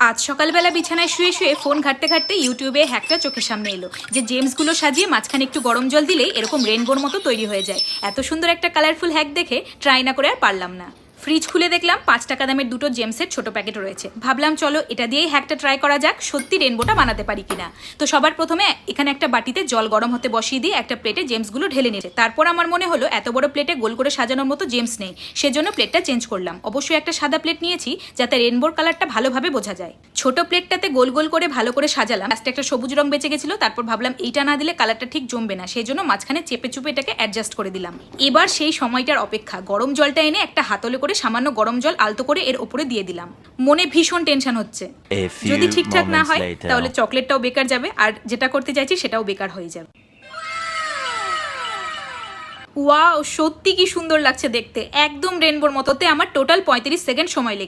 আজ সকালবেলা বিছানায় শুয়ে শুয়ে ফোন ঘাটতে ঘাটতে ইউটিউবে হ্যাকটা চোখের সামনে এলো, যে জেমসগুলো সাজিয়ে মাঝখানে একটু গরম জল দিলে এরকম রেনবোর মতো তৈরি হয়ে যায়। এত সুন্দর একটা কালারফুল হ্যাক দেখে ট্রাই না করে আর পারলাম না। ফ্রিজ খুলে দেখলাম 5 টাকা দামের দুটো জেমসের ছোট প্যাকেট রয়েছে। ভাবলাম চলো এটা দিয়েই হ্যাকটা ট্রাই করা যাক, সত্যি রেনবোটা বানাতে পারি কিনা। তো সবার প্রথমে এখানে একটা বাটিতে জল গরম হতে বসিয়ে দিয়ে একটা প্লেটে জেমসগুলো ঢেলে নিয়েছে। তারপর আমার মনে হলো এত বড় প্লেটে গোল করে সাজানোর মতো জেমস নেই, সেজন্য প্লেটটা চেঞ্জ করলাম। অবশ্যই একটা সাদা প্লেট নিয়েছি যাতে রেনবোর কালারটা ভালোভাবে বোঝা যায়। ছোট প্লেটটাতে গোল গোল করে ভালো করে সাজালাম। লাস্টে একটা সবুজ রং বেঁচে গেছিল। তারপর ভাবলাম এইটা না দিলে কালারটা ঠিক জমবে না, সেই জন্য মাঝখানে চেপে চুপে এটাকে অ্যাডজাস্ট করে দিলাম। এবার সেই সময়টার অপেক্ষা, গরম জলটা এনে একটা হাতলে করে সামান্য গরম জল আলতো করে এর উপরে দিয়ে দিলাম। মনে ভীষণ টেনশন হচ্ছে, যদি ঠিকঠাক না হয় তাহলে চকলেটটাও বেকার যাবে, আর যেটা করতে চাইছি সেটাও বেকার হয়ে যাবে। ওয়াও, সত্যি কি সুন্দর লাগছে দেখতে, একদম রেনবোর মতোতে। আমার টোটাল 35 সেকেন্ড সময় লেগেছে।